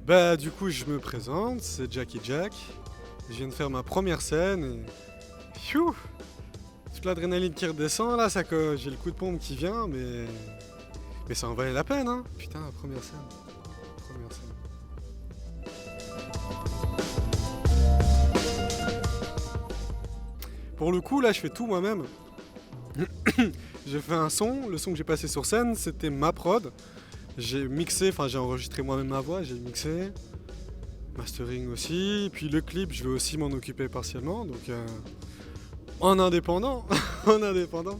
Bah du coup je me présente, c'est Jackie Jack. Je viens de faire ma première scène et... Pfiou, toute l'adrénaline qui redescend là, j'ai le coup de pompe qui vient, mais ça en valait la peine, hein. Putain, la première scène. Première scène. Pour le coup là je fais tout moi-même. J'ai fait un son, le son que j'ai passé sur scène c'était ma prod. J'ai mixé, enfin j'ai enregistré moi-même ma voix, j'ai mixé. Mastering aussi, puis le clip je vais aussi m'en occuper partiellement, donc en indépendant, en indépendant.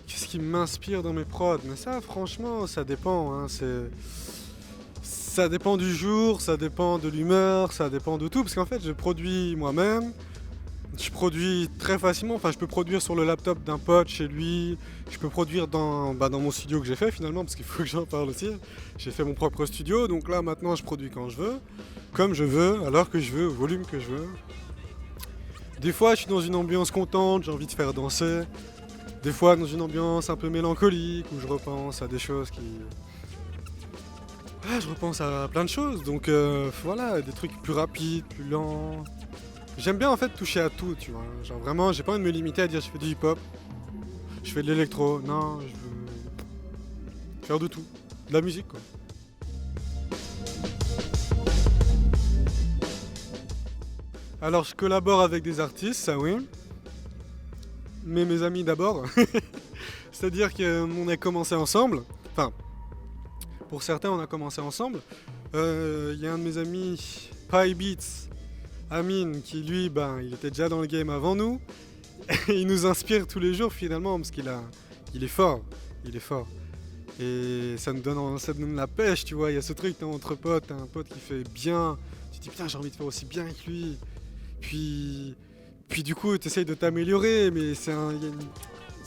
Qu'est-ce qui m'inspire dans mes prods? Mais ça franchement ça dépend, hein, ça dépend du jour, ça dépend de l'humeur, ça dépend de tout, parce qu'en fait je produis moi-même. Je produis très facilement, enfin je peux produire sur le laptop d'un pote chez lui, je peux produire dans mon studio que j'ai fait finalement, parce qu'il faut que j'en parle aussi. J'ai fait mon propre studio, donc là maintenant je produis quand je veux, comme je veux, à l'heure que je veux, au volume que je veux. Des fois je suis dans une ambiance contente, j'ai envie de faire danser. Des fois dans une ambiance un peu mélancolique, où je repense à des choses qui... Ah, je repense à plein de choses, donc voilà, des trucs plus rapides, plus lents. J'aime bien en fait toucher à tout, tu vois. Genre vraiment, j'ai pas envie de me limiter à dire je fais du hip-hop, je fais de l'électro. Non, je veux faire de tout. De la musique, quoi. Alors je collabore avec des artistes, ça oui. Mais mes amis d'abord. C'est-à-dire qu'on a commencé ensemble. Enfin, pour certains, on a commencé ensemble. Il y a un de mes amis, Pie Beats, Amine, qui lui, il était déjà dans le game avant nous. Et il nous inspire tous les jours finalement, parce il est fort. Il est fort. Et ça nous donne la pêche, tu vois. Il y a ce truc, t'es entre potes, t'as un pote qui fait bien. Tu te dis, putain, j'ai envie de faire aussi bien que lui. Puis du coup, t'essayes de t'améliorer, mais c'est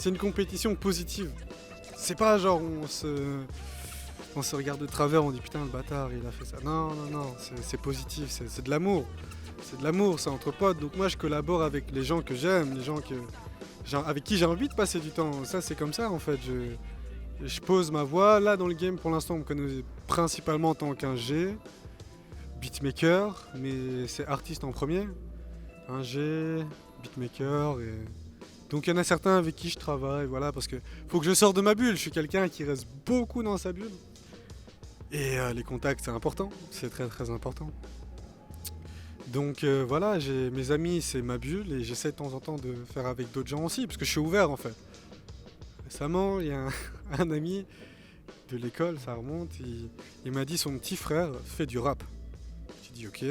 une compétition positive. C'est pas genre on se regarde de travers, on dit putain, le bâtard, il a fait ça. Non, non, non, c'est positif, c'est de l'amour. C'est de l'amour, c'est entre potes. Donc moi, je collabore avec les gens que j'aime, les gens avec qui j'ai envie de passer du temps. Ça, c'est comme ça, en fait. Je pose ma voix. Là, dans le game, pour l'instant, on me connaît principalement en tant qu'un G, beatmaker, mais c'est artiste en premier. Un G, beatmaker, et... Donc il y en a certains avec qui je travaille, voilà, parce que faut que je sorte de ma bulle. Je suis quelqu'un qui reste beaucoup dans sa bulle. Et les contacts, c'est important. C'est très, très important. Donc voilà, mes amis, c'est ma bulle, et j'essaie de temps en temps de faire avec d'autres gens aussi, parce que je suis ouvert, en fait. Récemment, il y a un ami de l'école, ça remonte, il m'a dit son petit frère fait du rap. J'ai dit ok.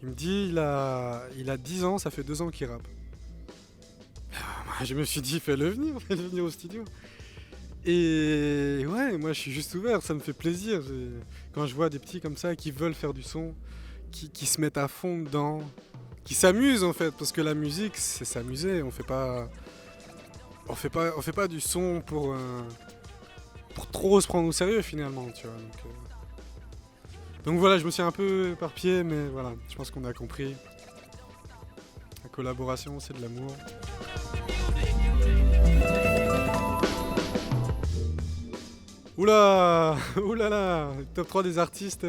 Il me dit il a 10 ans, ça fait 2 ans qu'il rappe. Je me suis dit fais-le venir au studio. Et ouais, moi je suis juste ouvert, ça me fait plaisir. Quand je vois des petits comme ça qui veulent faire du son, qui se mettent à fond dedans, qui s'amusent en fait, parce que la musique c'est s'amuser, on fait pas du son pour trop se prendre au sérieux finalement, tu vois. Donc voilà, je me suis un peu éparpillé, mais voilà, je pense qu'on a compris. La collaboration, c'est de l'amour. Oula, oulala, top 3 des artistes.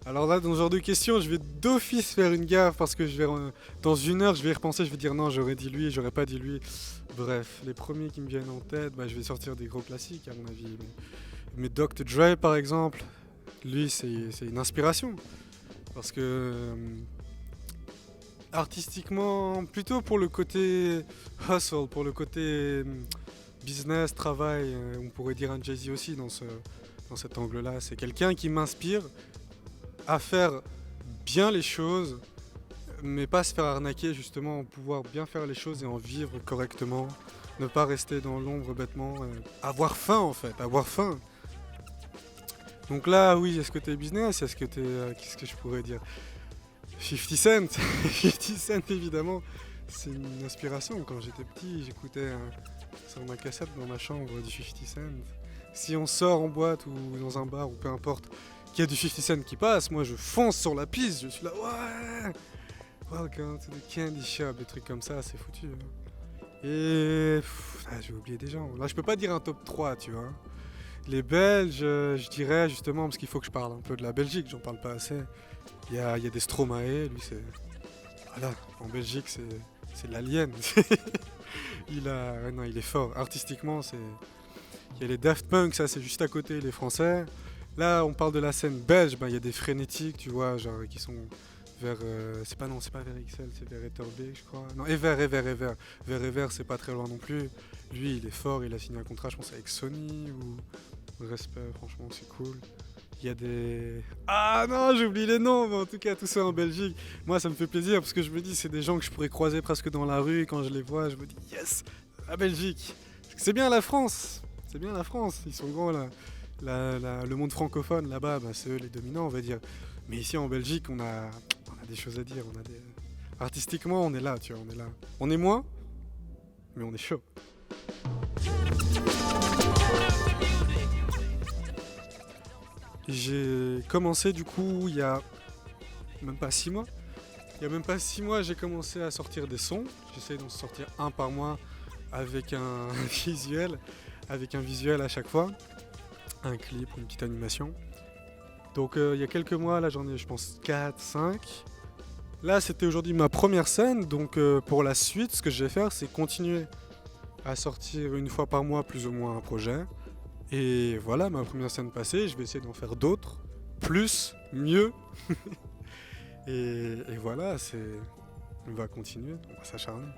Alors là, dans ce genre de questions, je vais d'office faire une gaffe parce que dans une heure, je vais y repenser, je vais dire non, j'aurais dit lui, j'aurais pas dit lui. Bref, les premiers qui me viennent en tête, je vais sortir des gros classiques à mon avis. Mais Dr. Dre par exemple, lui c'est une inspiration. Parce que artistiquement, plutôt pour le côté hustle, pour le côté business, travail, on pourrait dire un Jay-Z aussi dans cet angle-là. C'est quelqu'un qui m'inspire à faire bien les choses, mais pas se faire arnaquer justement, pouvoir bien faire les choses et en vivre correctement, ne pas rester dans l'ombre bêtement, avoir faim en fait, avoir faim. Donc là, oui, est-ce que t'es business? Est-ce que t'es... qu'est-ce que je pourrais dire? 50 Cent 50 Cent évidemment, c'est une inspiration. Quand j'étais petit, j'écoutais sur ma cassette dans ma chambre du 50 Cent. Si on sort en boîte ou dans un bar ou peu importe, qu'il y a du 50 Cent qui passe, moi je fonce sur la piste, je suis là, ouais, welcome to the candy shop, des trucs comme ça, c'est foutu. J'ai oublié des gens. Là, je peux pas dire un top 3, tu vois. Les Belges, je dirais justement, parce qu'il faut que je parle un peu de la Belgique, j'en parle pas assez. Il y a des Stromae, lui c'est... Voilà, en Belgique c'est l'alien. Ouais, non, il est fort. Artistiquement, c'est... Il y a les Daft Punk, ça c'est juste à côté, les Français. Là, on parle de la scène belge, il y a des frénétiques, tu vois, genre qui sont vers... c'est pas vers XL, c'est vers Etterbeek, je crois. Non, Ever. Vers Ever, c'est pas très loin non plus. Lui, il est fort, il a signé un contrat, je pense, avec Sony ou... Respect, franchement, c'est cool. Il y a des... Ah non, j'ai oublié les noms, mais en tout cas, tout ça en Belgique. Moi, ça me fait plaisir parce que je me dis, c'est des gens que je pourrais croiser presque dans la rue. Et quand je les vois, je me dis, yes, la Belgique. C'est bien la France. C'est bien la France. Ils sont grands, là. Le monde francophone, là-bas, c'est eux les dominants, on va dire. Mais ici, en Belgique, on a des choses à dire. Artistiquement, on est là, tu vois, on est là. On est moins, mais on est chaud. J'ai commencé du coup il y a même pas 6 mois. Il y a même pas 6 mois, j'ai commencé à sortir des sons. J'essaie d'en sortir un par mois avec un visuel à chaque fois, un clip ou une petite animation. Donc il y a quelques mois, là j'en ai je pense 4, 5. Là c'était aujourd'hui ma première scène, donc pour la suite ce que je vais faire c'est continuer à sortir une fois par mois plus ou moins un projet. Et voilà, ma première scène passée, je vais essayer d'en faire d'autres, plus, mieux. et voilà, on va continuer, on va s'acharner.